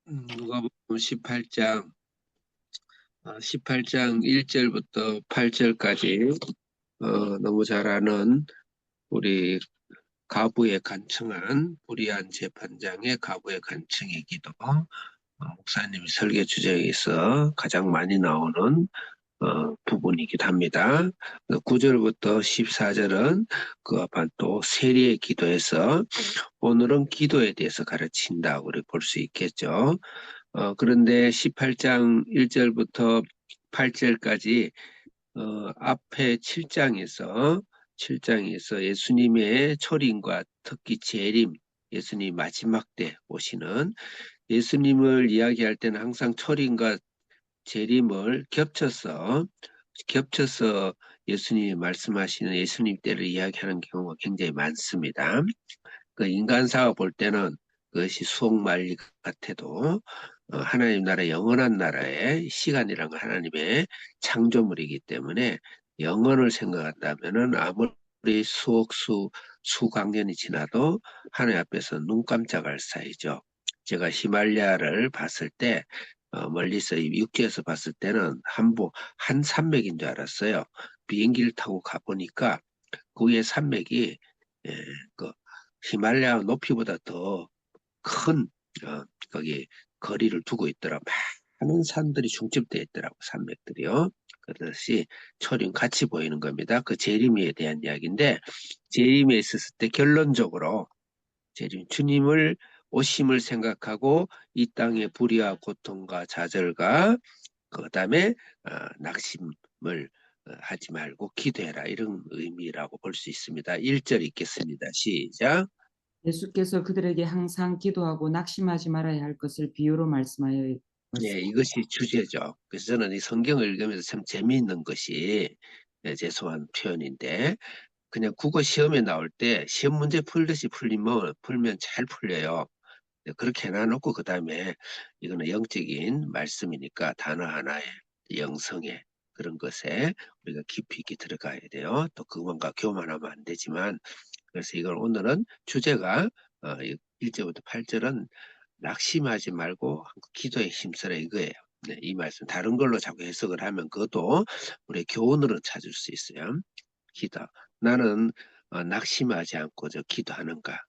누가복음 18장, 18장 1절부터 8절까지 너무 잘 아는 우리 가부에 간청한 불의한 재판장의 가부에 간청의 기도, 목사님 설교 주제에서 가장 많이 나오는 부분이기도 합니다. 9절부터 14절은 그와 반또 세리의 기도에서 오늘은 기도에 대해서 가르친다고 우리 볼 수 있겠죠. 그런데 18장 1절부터 8절까지 앞에 7장에서 예수님의 초림과 특히 재림, 예수님 마지막 때 오시는 예수님을 이야기할 때는 항상 초림과 재림을 겹쳐서 예수님이 말씀하시는 예수님 때를 이야기하는 경우가 굉장히 많습니다. 그 인간사가 볼 때는 그것이 수옥말리 같아도 하나님 나라 영원한 나라의 시간이란 건 하나님의 창조물이기 때문에 영원을 생각한다면은 아무리 수강년이 지나도 하나님 앞에서 눈 깜짝할 사이죠. 제가 히말라야를 봤을 때 멀리서 육지에서 봤을 때는 한 산맥인 줄 알았어요. 비행기를 타고 가보니까 그 위에 산맥이 예, 그 히말라야 높이보다 더 큰 거기 거리를 두고 있더라. 많은 산들이 중첩되어 있더라고, 산맥들이요. 그것이 초림 같이 보이는 겁니다. 그 재림에 대한 이야기인데 재림에 있었을 때 결론적으로 재림 주님을 오심을 생각하고 이 땅의 불의와 고통과 좌절과 그다음에 낙심을 하지 말고 기도해라, 이런 의미라고 볼 수 있습니다. 1절 읽겠습니다. 시작. 예수께서 그들에게 항상 기도하고 낙심하지 말아야 할 것을 비유로 말씀하여 예, 이것이 주제죠. 그래서 저는 이 성경을 읽으면서 참 재미있는 것이, 죄송한 표현인데, 그냥 국어 시험에 나올 때 시험 문제 풀듯이 풀면 잘 풀려요. 그렇게 해놔놓고 그 다음에 이거는 영적인 말씀이니까 단어 하나에 영성에 그런 것에 우리가 깊이 있게 들어가야 돼요. 또 그것만과 교만하면 안 되지만, 그래서 이걸 오늘은 주제가 1절부터 8절은 낙심하지 말고 기도에 힘쓰라 이거예요. 네, 이 말씀 다른 걸로 자꾸 해석을 하면 그것도 우리의 교훈으로 찾을 수 있어요. 기도. 나는 낙심하지 않고 저 기도하는가?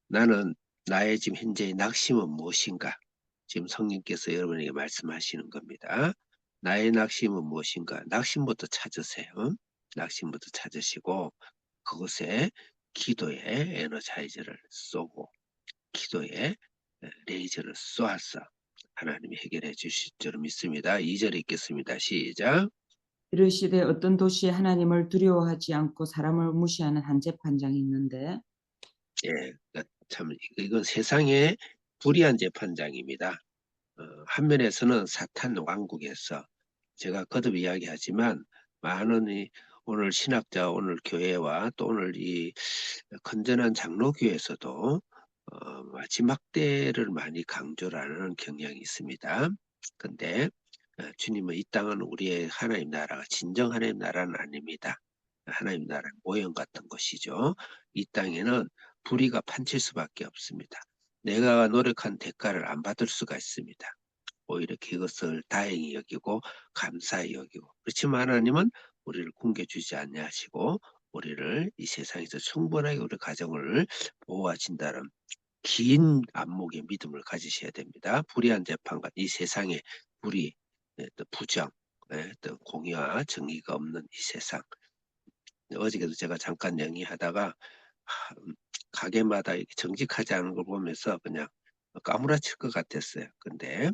나는 나의 지금 현재의 낙심은 무엇인가? 지금 성령께서 여러분에게 말씀하시는 겁니다. 나의 낙심은 무엇인가? 낙심부터 찾으세요. 낙심부터 찾으시고 그곳에 기도의 에너자이저를 쏘고 기도에 레이저를 쏘아서 하나님이 해결해 주실 줄 믿습니다. 2절 읽겠습니다. 시작. 이르시되 어떤 도시에 하나님을 두려워하지 않고 사람을 무시하는 한 재판장이 있는데 예, 참 이건 세상의 불의한 재판장입니다. 한면에서는 사탄 왕국에서 제가 거듭 이야기하지만 많은 오늘 신학자, 오늘 교회와 또 오늘 이 건전한 장로교에서도 마지막 때를 많이 강조를 하는 경향이 있습니다. 근데 주님은 이 땅은 우리의 하나님 나라가 진정 하나님 나라는 아닙니다. 하나님 나라는 모형 같은 것이죠. 이 땅에는 불의가 판칠 수밖에 없습니다. 내가 노력한 대가를 안 받을 수가 있습니다. 오히려 그것을 다행히 여기고 감사히 여기고, 그렇지만 하나님은 우리를 굶겨주지 않냐하시고 우리를 이 세상에서 충분하게 우리 가정을 보호하신다는 긴 안목의 믿음을 가지셔야 됩니다. 불의한 재판과 이 세상의 불의, 또 부정, 또 공의와 정의가 없는 이 세상. 어저께도 제가 잠깐 영위하다가 가게마다 이렇게 정직하지 않은 걸 보면서 그냥 까무라칠 것 같았어요. 근데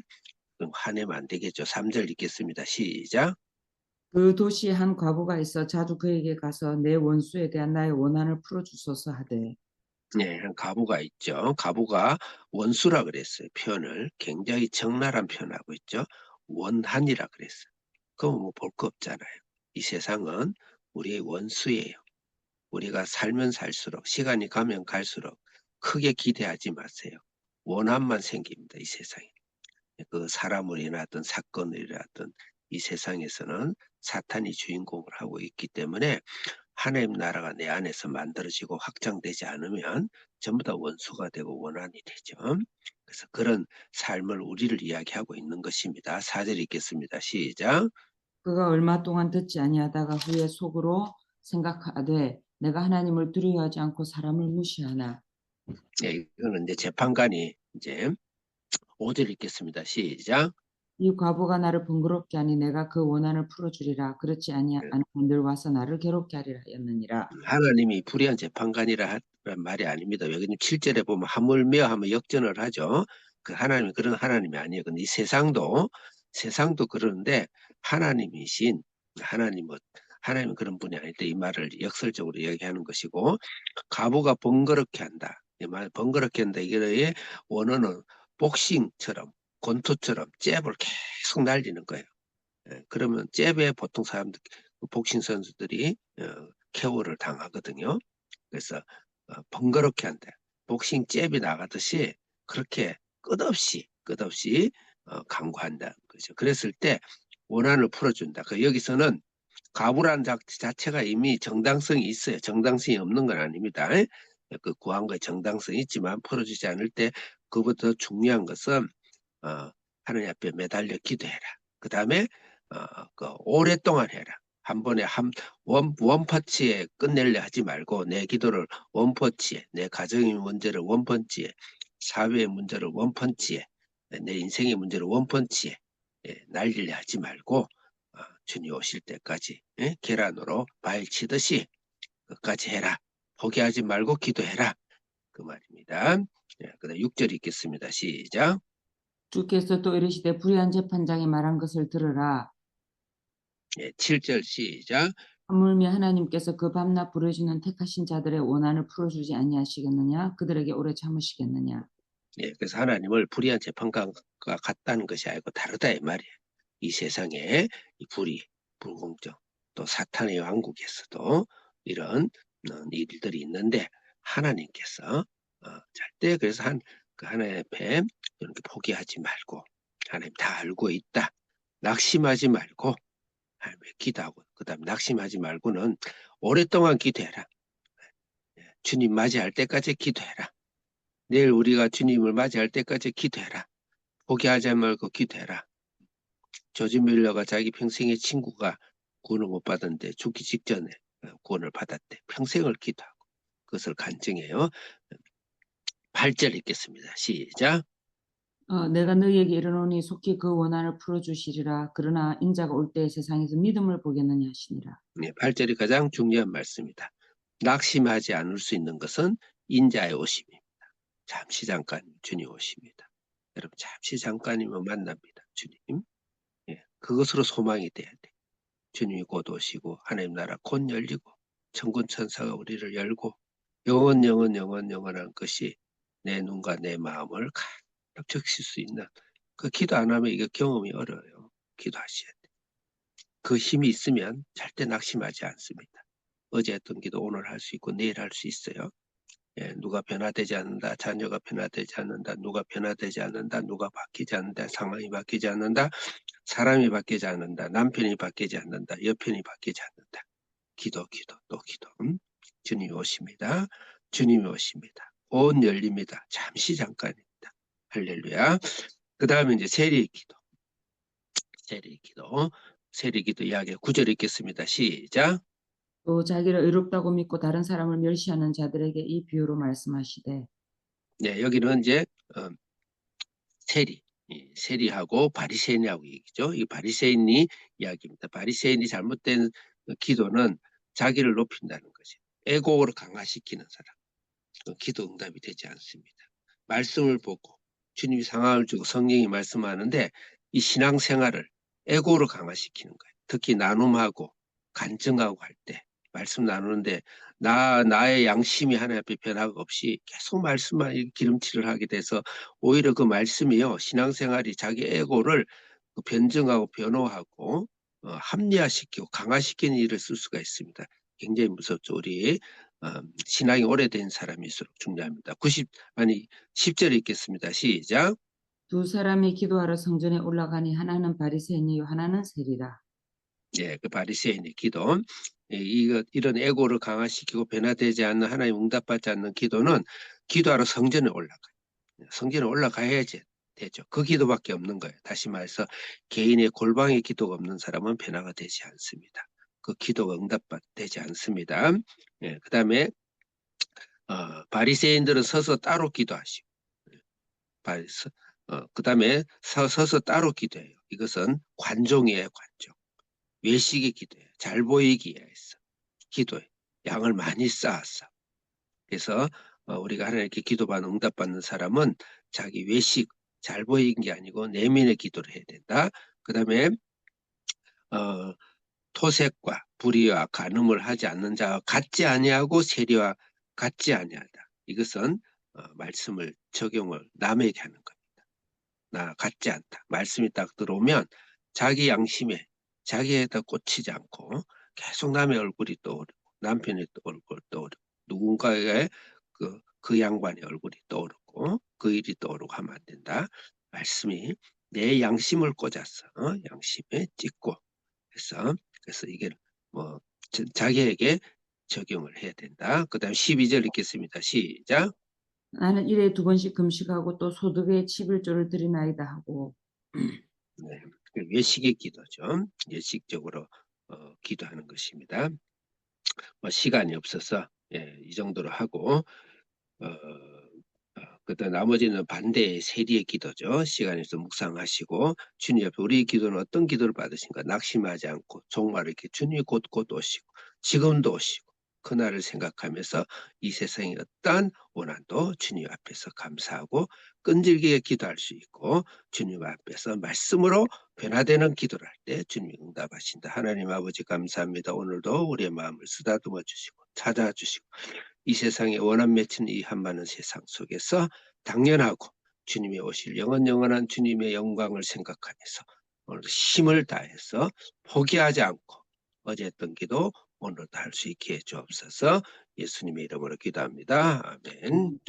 그럼 화내면 안 되겠죠. 3절 읽겠습니다. 시작. 그 도시에 한 과부가 있어 자주 그에게 가서 내 원수에 대한 나의 원한을 풀어주소서 하되 네, 한 가부가 있죠. 가부가 원수라 그랬어요. 표현을 굉장히 적나라한 표현하고 있죠. 원한이라 그랬어요. 그럼 뭐 볼 거 없잖아요. 이 세상은 우리의 원수예요. 우리가 살면 살수록 시간이 가면 갈수록 크게 기대하지 마세요. 원한만 생깁니다. 이 세상에. 그 사람을 일어났던 사건을 일어났던 이 세상에서는 사탄이 주인공을 하고 있기 때문에 하나님 나라가 내 안에서 만들어지고 확장되지 않으면 전부 다 원수가 되고 원한이 되죠. 그래서 그런 삶을 우리를 이야기하고 있는 것입니다. 4절 읽겠습니다. 시작. 그가 얼마 동안 듣지 아니하다가 후에 속으로 생각하되 내가 하나님을 두려워하지 않고 사람을 무시하나. 예, 이거는 이제 재판관이 이제 5절 읽겠습니다. 시작. 이 과부가 나를 번거롭게 하니 내가 그 원한을 풀어주리라. 그렇지 아니하면 늘 와서 나를 괴롭게 하리라 하였느니라. 하나님이 불의한 재판관이란 말이 아닙니다. 여기는 7절에 보면 하물며 하면 역전을 하죠. 그 하나님이 그런 하나님이 아니에요. 근데 이 세상도 그러는데 하나님이신 하나님은 그런 분이 아닐 때 이 말을 역설적으로 얘기하는 것이고 과부가 번거롭게 한다. 이 말 번거롭게 한다. 이게 원어는 복싱처럼 권투처럼 잽을 계속 날리는 거예요. 그러면 잽에 보통 사람들 복싱 선수들이 KO를 당하거든요. 그래서 번거롭게 한다. 복싱 잽이 나가듯이 그렇게 끝없이 강구한다. 그죠. 그랬을 때 원한을 풀어준다. 여기서는 가부란 자체가 이미 정당성이 있어요. 정당성이 없는 건 아닙니다. 그 구한 거에 정당성이 있지만 풀어주지 않을 때 그보다 중요한 것은 하나님 앞에 매달려 기도해라. 그 다음에 오랫동안 해라. 한 번에 원퍼치에 끝내려 하지 말고 내 기도를 원퍼치에, 내 가정의 문제를 원펀치에, 사회의 문제를 원펀치에, 내 인생의 문제를 원펀치에 날리려 하지 말고 주님 오실 때까지 계란으로 바위 치듯이 끝까지 해라. 포기하지 말고 기도해라. 그 말입니다. 그다음 6절 읽겠습니다. 시작. 주께서 또 이르시되 불의한 재판장이 말한 것을 들으라. 7절 시작. 하물며 하나님께서 그 밤낮 부르시는 택하신 자들의 원한을 풀어주지 아니하시겠느냐? 그들에게 오래 참으시겠느냐? 그래서 하나님을 불의한 재판관과 같다는 것이 아니고 다르다 이 말이에요. 이 세상에 이 불의, 불공정, 또 사탄의 왕국에서도 이런 일들이 있는데 하나님께서 절대 그래서 그 하나님 앞에 이렇게 포기하지 말고 하나님 다 알고 있다. 낙심하지 말고 하나님께 기도하고 그다음 낙심하지 말고는 오랫동안 기도해라. 주님 맞이할 때까지 기도해라. 내일 우리가 주님을 맞이할 때까지 기도해라. 포기하지 말고 기도해라. 조지 밀러가 자기 평생의 친구가 구원을 못 받았는데 죽기 직전에 구원을 받았대. 평생을 기도하고 그것을 간증해요. 8절 읽겠습니다. 시작. 내가 너희에게 이르노니 속히 그 원한을 풀어주시리라. 그러나 인자가 올 때에 세상에서 믿음을 보겠느냐 하시니라. 8절이 가장 중요한 말씀입니다. 낙심하지 않을 수 있는 것은 인자의 오심입니다. 잠시 잠깐 주님 오십니다. 여러분 잠시 잠깐이면 만납니다. 주님. 그것으로 소망이 돼야 돼. 주님이 곧 오시고 하나님 나라 곧 열리고 천군 천사가 우리를 열고 영원한 것이 내 눈과 내 마음을 가득 적실 수 있는 그 기도 안 하면 이게 경험이 어려워요. 기도하셔야 돼. 그 힘이 있으면 절대 낙심하지 않습니다. 어제 했던 기도 오늘 할 수 있고 내일 할 수 있어요. 누가 변화되지 않는다. 자녀가 변화되지 않는다. 누가 변화되지 않는다. 누가 바뀌지 않는다. 상황이 바뀌지 않는다. 사람이 바뀌지 않는다. 남편이 바뀌지 않는다. 여편이 바뀌지 않는다. 기도, 또 기도. 주님이 오십니다. 주님이 오십니다. 곧 열립니다. 잠시 잠깐입니다. 할렐루야. 그 다음에 이제 세리 기도 이야기 9절 읽겠습니다. 시작. 또 자기를 의롭다고 믿고 다른 사람을 멸시하는 자들에게 이 비유로 말씀하시되. 네, 여기는 이제 세리하고 바리새인하고 얘기죠. 이 바리새인이 이야기입니다. 바리새인이 잘못된 기도는 자기를 높인다는 거죠. 에고를 강화시키는 사람. 기도 응답이 되지 않습니다. 말씀을 보고 주님이 상황을 주고 성령이 말씀하는데 이 신앙생활을 에고를 강화시키는 거예요. 특히 나눔하고 간증하고 할 때 말씀 나누는데 나의 양심이 하나님 앞에 변화가 없이 계속 말씀만 기름칠을 하게 돼서 오히려 그 말씀이요 신앙생활이 자기 에고를 변증하고 변호하고 합리화시키고 강화시키는 일을 쓸 수가 있습니다. 굉장히 무섭죠. 우리 신앙이 오래된 사람일수록 중요합니다. 10절 읽겠습니다. 시작. 두 사람이 기도하러 성전에 올라가니 하나는 바리새인이요 하나는 세리라. 그 바리새인의 기도. 이런 에고를 강화시키고 변화되지 않는 하나님 응답받지 않는 기도는 기도하러 성전에 올라가요. 성전에 올라가야지 되죠. 그 기도밖에 없는 거예요. 다시 말해서 개인의 골방의 기도가 없는 사람은 변화가 되지 않습니다. 그 기도가 응답되지 않습니다. 예, 그다음에 바리새인들은 서서 따로 기도하시고, 그다음에 서서 따로 기도해요. 이것은 관종이에요, 관종. 외식의 기도예요. 잘 보이기 위해서 기도해. 양을 많이 쌓았어. 그래서 우리가 하나님께 기도받는 응답받는 사람은 자기 외식 잘 보이는 게 아니고 내면의 기도를 해야 된다. 그다음에 어, 토색과 불의와 간음을 하지 않는 자와 같지 아니하고 세리와 같지 아니하다. 이것은 말씀을 적용을 남에게 하는 겁니다. 나 같지 않다. 말씀이 딱 들어오면 자기 양심에 자기에다 꽂히지 않고 계속 남의 얼굴이 떠오르고 남편의 얼굴 떠오르고 누군가의 그 양반의 얼굴이 떠오르고 그 일이 떠오르고 하면 안 된다. 말씀이 내 양심을 꽂았어. 양심에 찍고 그래서 이게 뭐 자기에게 적용을 해야 된다. 그 다음 12절 읽겠습니다. 시작. 나는 일에 2번씩 금식하고 또 소득의 11조를 드리나이다 하고. 네, 외식의 기도죠. 예식적으로 기도하는 것입니다. 뭐 시간이 없어서 이 정도로 하고 그다음 나머지는 반대의 세리의 기도죠. 시간이 있어 묵상하시고 주님 앞에 우리 기도는 어떤 기도를 받으신가 낙심하지 않고 정말 이렇게 주님이 곧 오시고 지금도 오시고 그날을 생각하면서 이 세상의 어떠한 원한도 주님 앞에서 감사하고 끈질기게 기도할 수 있고 주님 앞에서 말씀으로 변화되는 기도를 할 때 주님이 응답하신다. 하나님 아버지 감사합니다. 오늘도 우리의 마음을 쓰다듬어 주시고 찾아주시고 이 세상에 원한 맺힌 이 한많은 세상 속에서 당연하고 주님이 오실 영원한 주님의 영광을 생각하면서 오늘 힘을 다해서 포기하지 않고 어제 했던 기도 오늘도 할 수 있게 해 주옵소서. 예수님의 이름으로 기도합니다. 아멘.